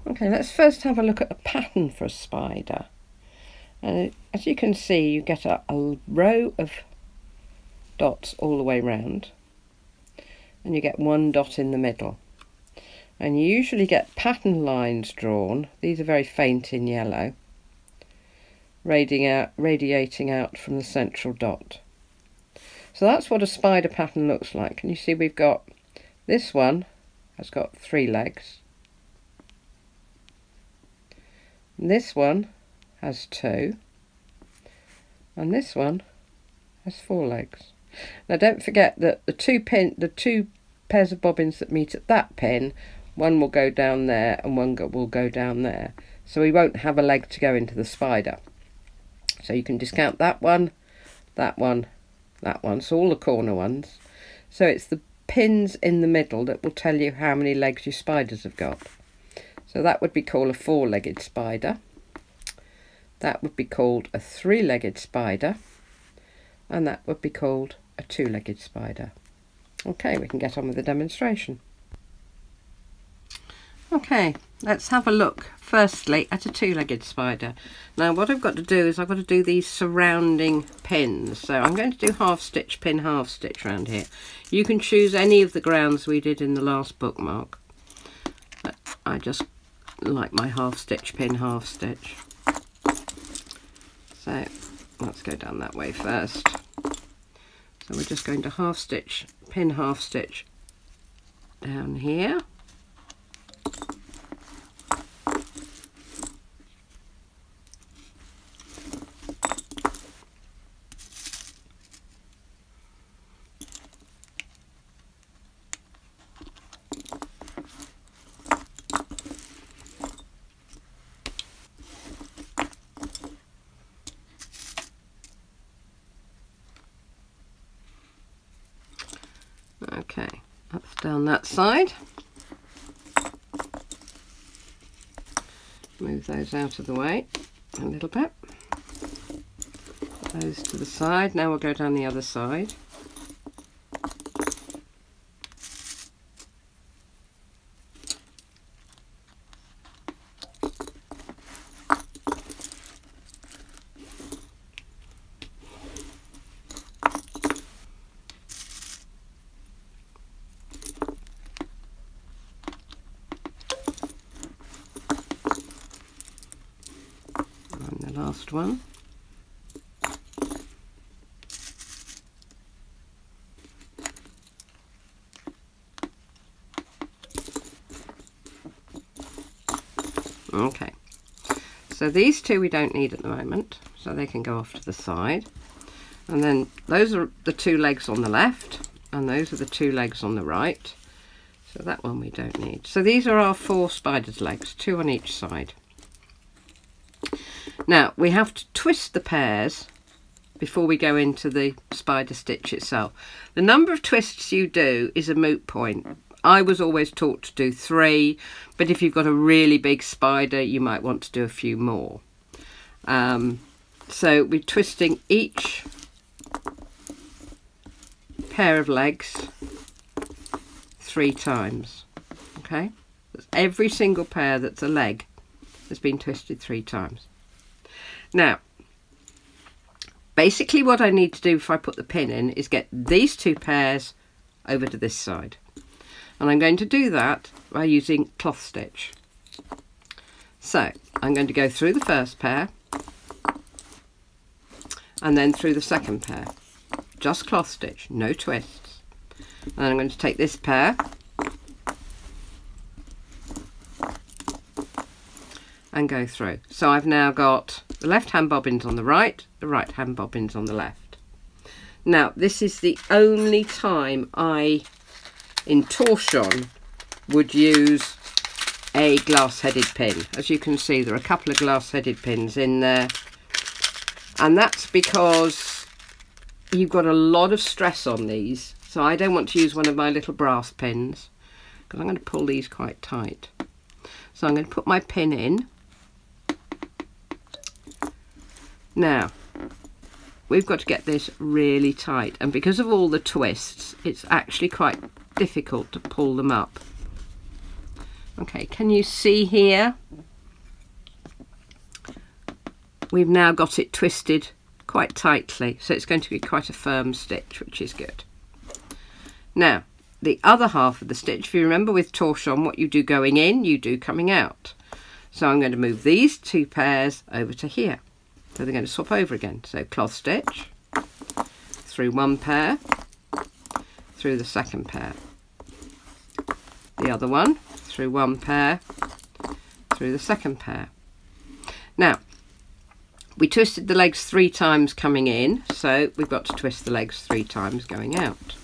Okay, let's first have a look at a pattern for a spider. And as you can see, you get a row of dots all the way round, and you get one dot in the middle. And you usually get pattern lines drawn. These are very faint in yellow, radiating out from the central dot. So that's what a spider pattern looks like. And you see we've got this one has got 3 legs. And this one has 2. And this one has 4 legs. Now don't forget that the two pairs of bobbins that meet at that pin, one will go down there and one will go down there. So we won't have a leg to go into the spider. So you can discount that one, that one, that one, so all the corner ones. So it's the pins in the middle that will tell you how many legs your spiders have got. So that would be called a 4-legged spider. That would be called a 3-legged spider. And that would be called a 2-legged spider. Okay, we can get on with the demonstration. Okay, let's have a look firstly at a 2-legged spider. Now what I've got to do is I've got to do these surrounding pins. So I'm going to do half stitch, pin, half stitch around here. You can choose any of the grounds we did in the last bookmark. But I just like my half stitch, pin, half stitch. So let's go down that way first. So we're just going to half stitch, pin, half stitch down here. Okay, that's down that side. Move those out of the way a little bit. Put those to the side. Now we'll go down the other side. Last one. Okay, so these two we don't need at the moment, so they can go off to the side. And then those are the 2 legs on the left, and those are the 2 legs on the right. So that one we don't need. So these are our 4 spiders' legs, 2 on each side. Now we have to twist the pairs before we go into the spider stitch itself. The number of twists you do is a moot point. I was always taught to do 3, but if you've got a really big spider you might want to do a few more. So we're twisting each pair of legs 3 times. Okay, that's every single pair that's a leg has been twisted 3 times. Now, basically what I need to do if I put the pin in is get these 2 pairs over to this side. And I'm going to do that by using cloth stitch. So, I'm going to go through the first pair and then through the second pair. Just cloth stitch, no twists. And then I'm going to take this pair and go through. So I've now got the left hand bobbins on the right hand bobbins on the left. Now this is the only time I, in Torchon, would use a glass-headed pin. As you can see, there are a couple of glass-headed pins in there, and that's because you've got a lot of stress on these, so I don't want to use one of my little brass pins because I'm going to pull these quite tight. So I'm going to put my pin in. Now, we've got to get this really tight, and because of all the twists, it's actually quite difficult to pull them up. Okay, can you see here? We've now got it twisted quite tightly, so it's going to be quite a firm stitch, which is good. Now, the other half of the stitch, if you remember with torchon, what you do going in, you do coming out. So I'm going to move these 2 pairs over to here. So they're going to swap over again. So cloth stitch, through 1 pair, through the 2nd pair. The other one, through 1 pair, through the 2nd pair. Now, we twisted the legs 3 times coming in, so we've got to twist the legs 3 times going out.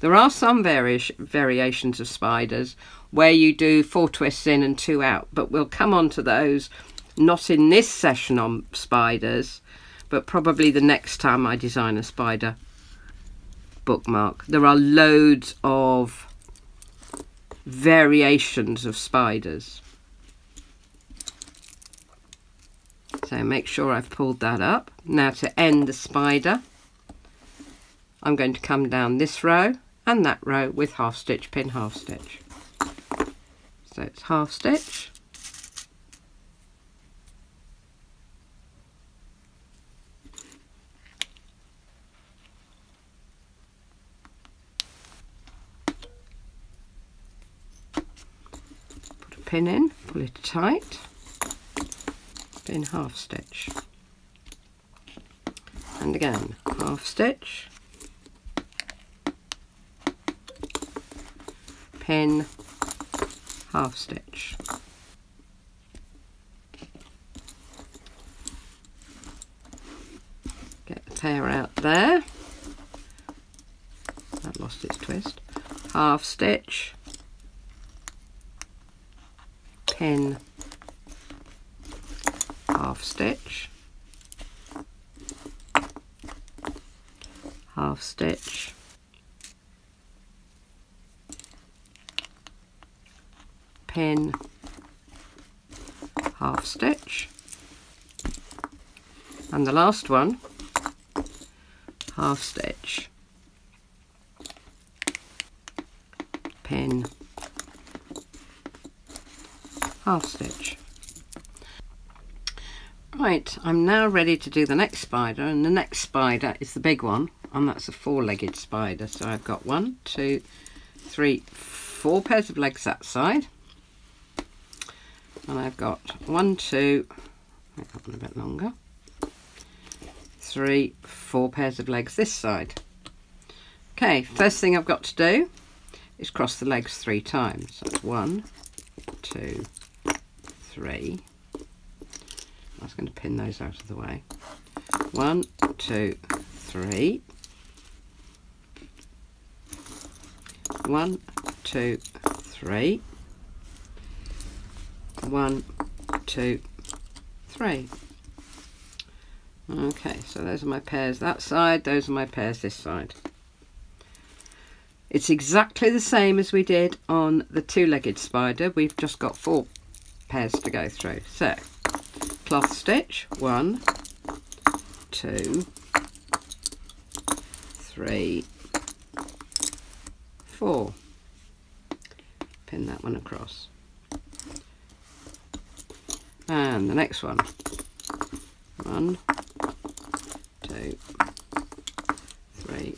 There are some variations of spiders where you do 4 twists in and 2 out, but we'll come on to those, not in this session on spiders, but probably the next time I design a spider bookmark. There are loads of variations of spiders. So make sure I've pulled that up. Now to end the spider, I'm going to come down this row and that row with half stitch, pin, half stitch. So it's half stitch, put a pin in, pull it tight, pin, half stitch, and again half stitch, pin, half stitch, get the pair out there, that lost its twist, half stitch, pin, half stitch, half stitch, pin, half stitch, and the last one, half stitch, pin, half stitch. Right, I'm now ready to do the next spider, and the next spider is the big one, and that's a 4-legged spider. So I've got 1, 2, 3, 4 pairs of legs that side. And I've got 1, 2, make that one a bit longer, 3, 4 pairs of legs this side. Okay, first thing I've got to do is cross the legs 3 times. So that's 1, 2, 3. I was going to pin those out of the way. 1, 2, 3. 1, 2, 3. 1, 2, 3. Okay, so those are my pairs that side, those are my pairs this side. It's exactly the same as we did on the 2-legged spider. We've just got 4 pairs to go through. So cloth stitch, 1, 2, 3, 4. Pin that one across. And the next one, 1, 2, 3,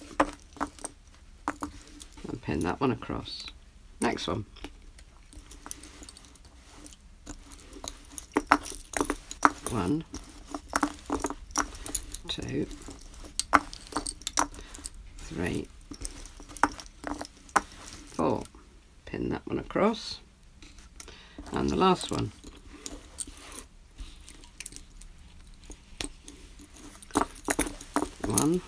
and pin that one across. Next one, 1, 2, 3, 4. Pin that one across, and the last one. 1,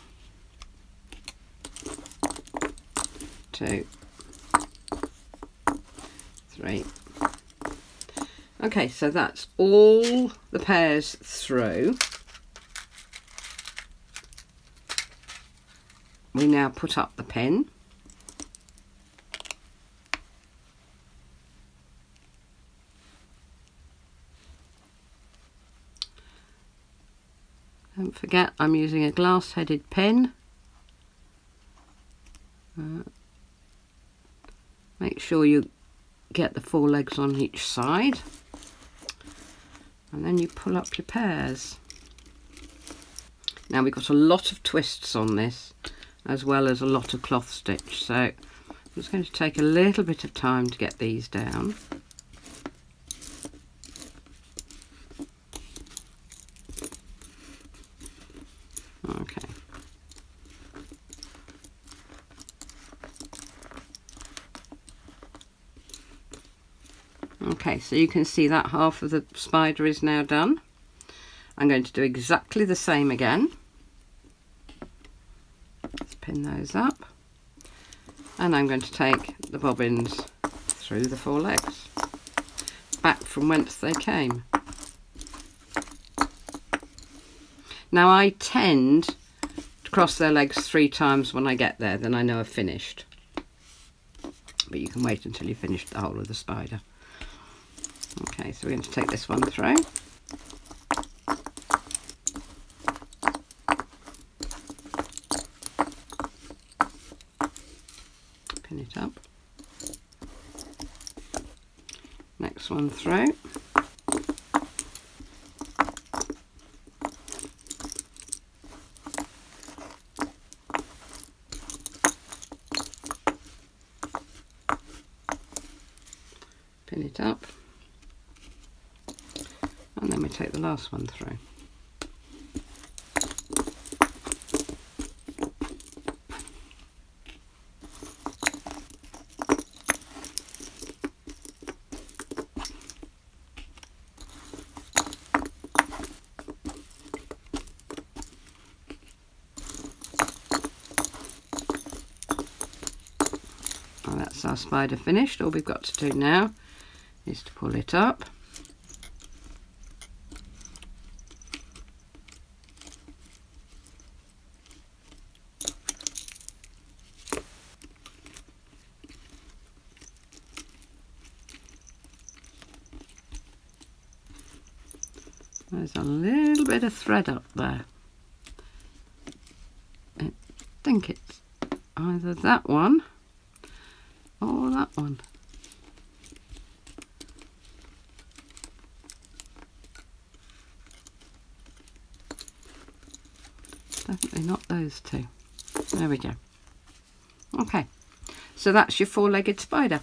2, 3. Okay, so that's all the pairs through. We now put up the pin. Don't forget I'm using a glass-headed pin. Make sure you get the 4 legs on each side, and then you pull up your pairs. Now we've got a lot of twists on this, as well as a lot of cloth stitch, so I'm just going to take a little bit of time to get these down. Okay. Okay, so you can see that half of the spider is now done. I'm going to do exactly the same again. Let's pin those up. And I'm going to take the bobbins through the 4 legs, back from whence they came. Now I tend to cross their legs 3 times when I get there, then I know I've finished. But you can wait until you finish the whole of the spider. Okay, so we're going to take this one through. Pin it up. Next one through. Pin it up. And then we take the last one through. Well, that's our spider finished. All we've got to do now is to pull it up. There's a little bit of thread up there. I think it's either that one or that one. Definitely not those two. There we go. Okay, so that's your 4-legged spider.